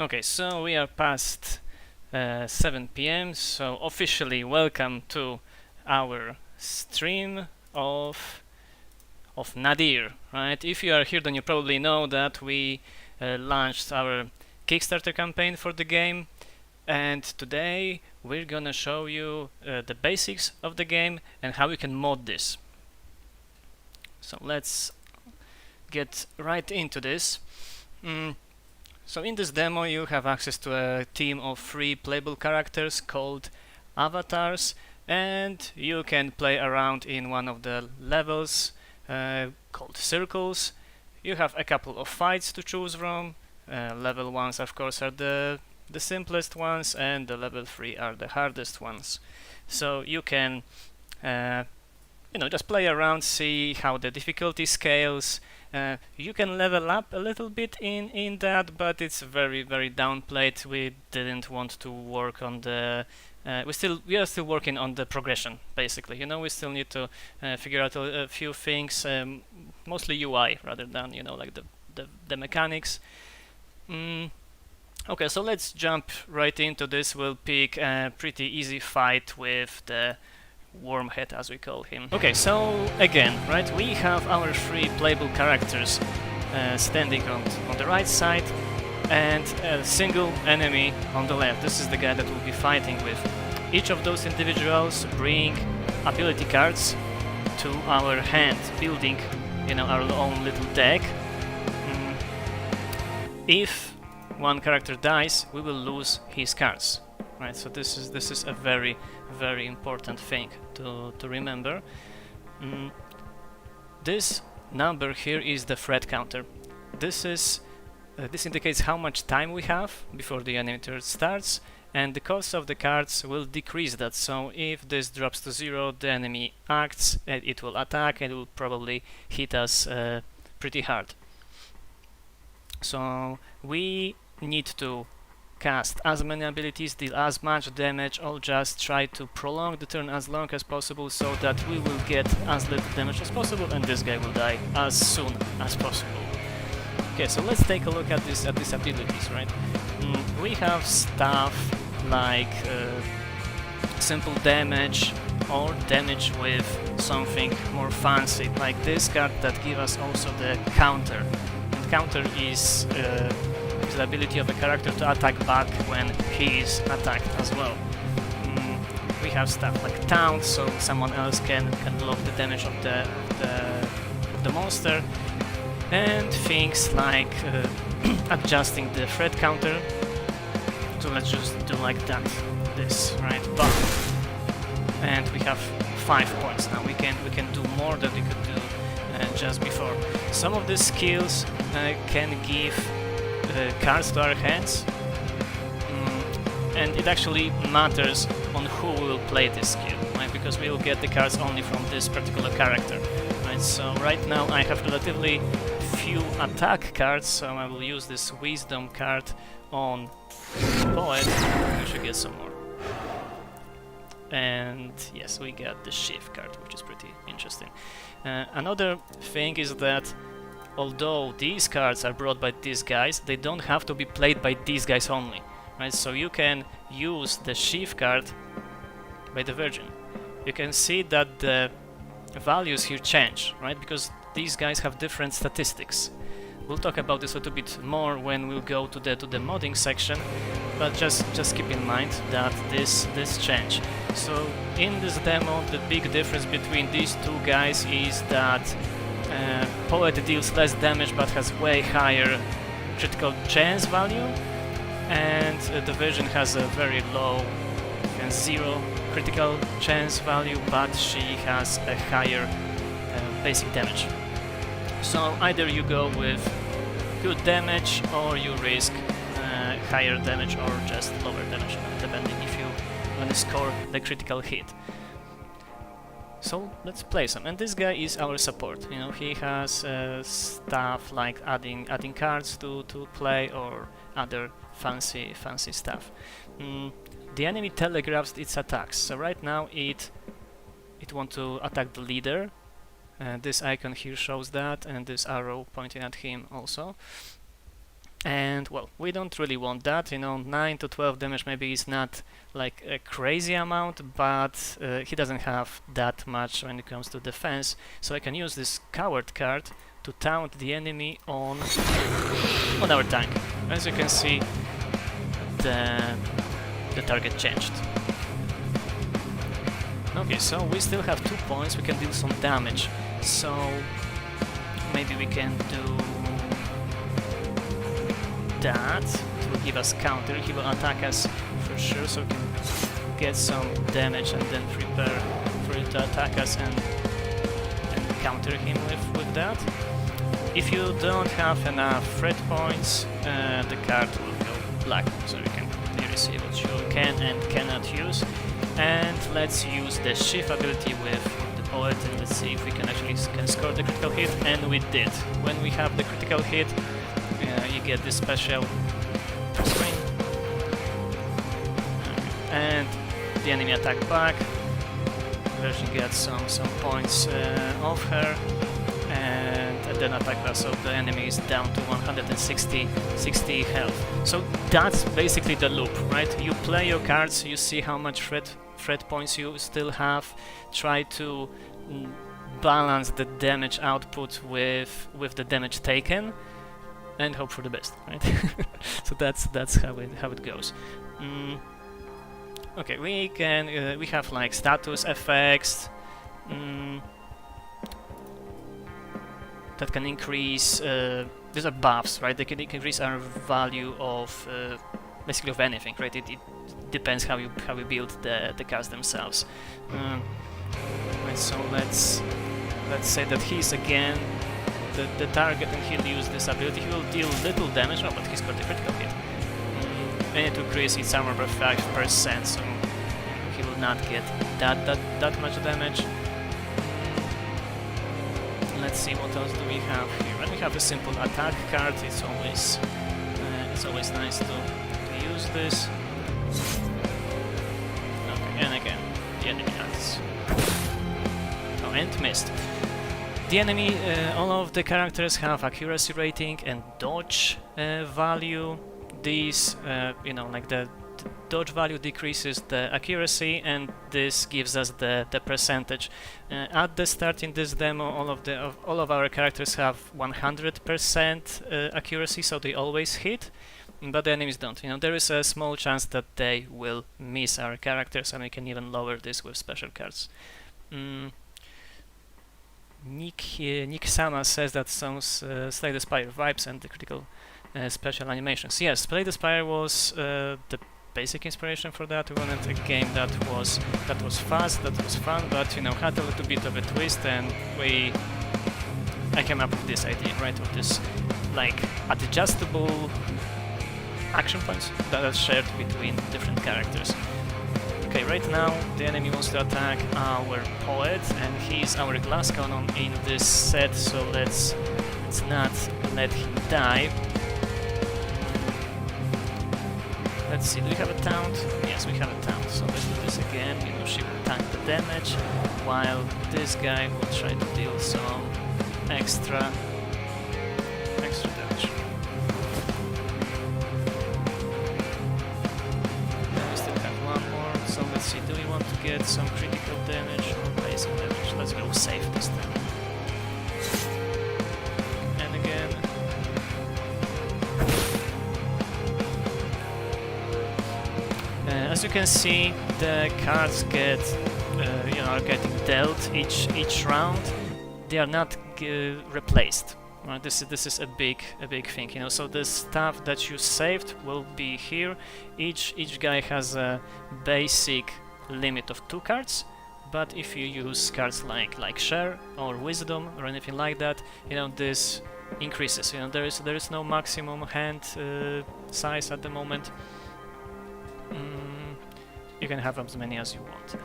Okay, so we are past 7 p.m. So officially welcome to our stream of Nadir, right? If you are here, then you probably know that we launched our Kickstarter campaign for the game, and today we're gonna show you the basics of the game and how you can mod this. So let's get right into this. So in this demo you have access to a team of 3 playable characters called avatars, and you can play around in one of the levels called circles. You have a couple of fights to choose from. Level 1s of course are the simplest ones, and the level 3 are the hardest ones. So you can just play around, see how the difficulty scales. You can level up a little bit in that, but it's very downplayed. We didn't want to work on the we are still working on the progression, basically. We still need to figure out a few things, mostly UI rather than like the mechanics. Okay, so let's jump right into this. We'll pick a pretty easy fight with the Wormhead, as we call him. Okay, so again, right, we have our 3 playable characters standing on the right side, and a single enemy on the left. This is the guy that we'll be fighting with. Each of those individuals bring ability cards to our hand, building our own little deck. If one character dies, we will lose his cards. Right, so this is a very important thing to remember. This number here is the threat counter. This indicates how much time we have before the enemy turn starts, and the cost of the cards will decrease that. So if this drops to 0, the enemy acts, and it will attack, and it will probably hit us pretty hard. So we need to cast as many abilities, deal as much damage, or just try to prolong the turn as long as possible so that we will get as little damage as possible and this guy will die as soon as possible. Okay, so let's take a look at these abilities, right? We have stuff like simple damage or damage with something more fancy, like this card that gives us also the counter. And counter is the ability of a character to attack back when he is attacked as well. We have stuff like taunt, so someone else can block the damage of the monster, and things like adjusting the threat counter. So let's just do like that, this, right, buff. And we have 5 points now. We can do more than we could do just before. Some of the skills can give cards to our hands, and it actually matters on who will play this skill, right? Because we will get the cards only from this particular character, right? So right now I have relatively few attack cards, so I will use this wisdom card on Poet. We should get some more. And yes, we got the shift card, which is pretty interesting. Another thing is that although these cards are brought by these guys, they don't have to be played by these guys only, right? So you can use the Sheaf card by the Virgin. You can see that the values here change, right? Because these guys have different statistics. We'll talk about this a little bit more when we'll go to the modding section, but just keep in mind that this change. So in this demo, the big difference between these 2 guys is that Poet deals less damage but has way higher critical chance value, and the Virgin has a very low 0 critical chance value, but she has a higher basic damage. So either you go with good damage or you risk higher damage or just lower damage, depending if you want to score the critical hit. So let's play some, and this guy is our support. He has stuff like adding cards to play or other fancy stuff. The enemy telegraphs its attacks. So right now it wants to attack the leader. This icon here shows that, and this arrow pointing at him also. And well, we don't really want that, 9 to 12 damage maybe is not like a crazy amount, but he doesn't have that much when it comes to defense, so I can use this coward card to taunt the enemy on our tank. As you can see, the target changed. Okay, so we still have 2 points, we can deal some damage, so maybe we can do that. It will give us counter, he will attack us for sure, so we can get some damage and then prepare for it to attack us and counter him with that. If you don't have enough threat points, the card will go black, so you can clearly see what you can and cannot use. And let's use the shift ability with the poet, and let's see if we can actually score the critical hit, and we did. When we have the critical hit, you get this special screen, and the enemy attack back. Version gets some points off her, and then attack back, so the enemy is down to 160 health. So that's basically the loop, right? You play your cards, you see how much threat points you still have, try to balance the damage output with the damage taken, and hope for the best, right? So that's how it goes. Okay, we have like status effects that can increase. These are buffs, right? They can increase our value of basically of anything, right? It depends how you build the cards themselves. Right, so let's say that he's again the target, and he'll use this ability. He will deal little damage, but he's got a critical hit. And it will increase its armor by 5%, so he will not get that much damage. Let's see what else do we have here. When we have a simple attack card, it's always nice to use this. Okay, and again, the enemy acts. Oh, and missed. The enemy, all of the characters have accuracy rating and dodge value. These, like the dodge value decreases the accuracy, and this gives us the percentage. At the start in this demo, all of our characters have 100% accuracy, so they always hit, but the enemies don't. There is a small chance that they will miss our characters, and we can even lower this with special cards. Nick Sama says that sounds Slay the Spire vibes and the critical special animations. Yes, Slay the Spire was the basic inspiration for that. We wanted a game that was fast, that was fun, but had a little bit of a twist, and I came up with this idea, right, of this like adjustable action points that are shared between different characters. Okay, right now the enemy wants to attack our poet, and he's our glass cannon in this set, so let's not let him die. Let's see, do we have a taunt? Yes, we have a taunt, so let's do this again. She will tank the damage, while this guy will try to deal some extra damage. Then we still have one more, so let's see, do we want to get some critical damage or basic damage? Let's go safe this time. And again. As you can see, the cards are getting dealt each round. They are not replaced. Right? This is a big thing. So the stuff that you saved will be here. Each guy has a basic limit of 2 cards, but if you use cards like Share or Wisdom or anything like that, this increases. There is no maximum hand size at the moment. You can have as many as you want.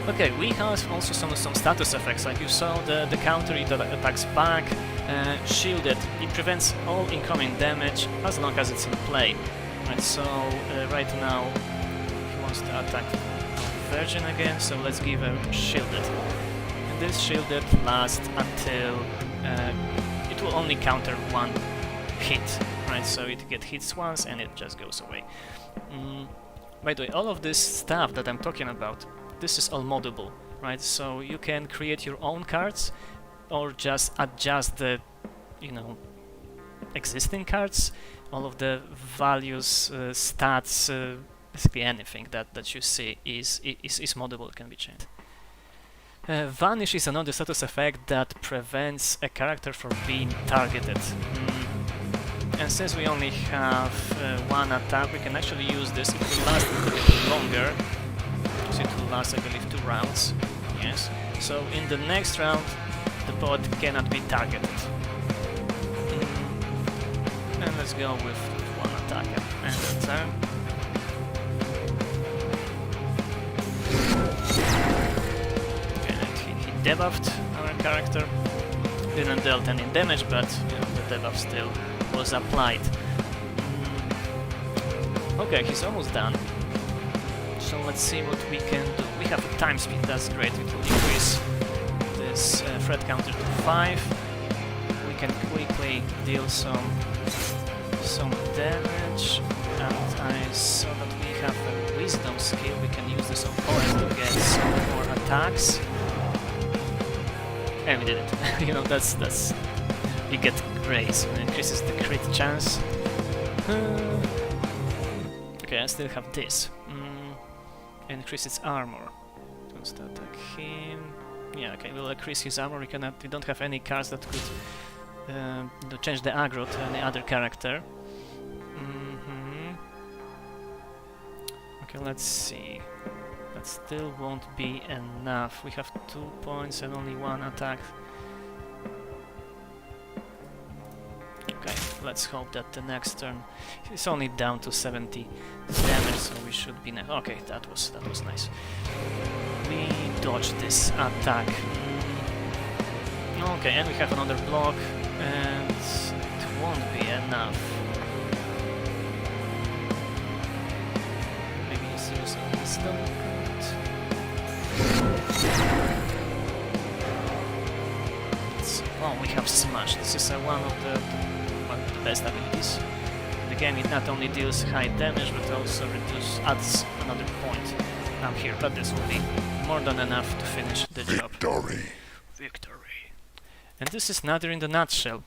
Okay, we have also some status effects, like you saw the counter, it attacks back, shielded, it prevents all incoming damage as long as it's in play. Right, so right now he wants to attack our Virgin again, so let's give her shielded. And this shielded lasts until it will only counter 1 hit. Right? right? So it gets hits once and it just goes away. By the way, all of this stuff that I'm talking about, this is all moddable, right? So you can create your own cards or just adjust the, you know, existing cards. All of the values, stats, basically anything that you see is moddable, can be changed. Vanish is another status effect that prevents a character from being targeted. And since we only have one attack, we can actually use this. It will last a bit longer, so it will last, I believe, 2 rounds. Yes. So in the next round, the bot cannot be targeted. And let's go with one attack and end the turn. Okay, and he debuffed our character. Didn't dealt any damage, but you know, the debuff still was applied. Okay, he's almost done. So let's see what we can do. We have a time speed, that's great. It will increase this threat counter to 5. We can quickly deal some damage, and I saw that we have a wisdom skill. We can use this on points to get some more attacks. And we did it. You know, that's you get grace, and increases the crit chance. Okay, I still have this. Increases armor. Let's attack him. Yeah, okay, we'll increase his armor. We don't have any cards that could change the aggro to any other character. Okay, let's see. That still won't be enough. We have 2 points and only 1 attack. Okay, let's hope that the next turn it's only down to 70 damage, so we should be okay, that was nice. We dodged this attack. Okay, and we have another block, and it won't be enough. Maybe let's use a wisdom card. Oh, we have smash. This is one of the best abilities. The game it not only deals high damage but also adds another point here, but this will be more than enough to finish the job. Victory! Victory! And this is Nadir in the nutshell.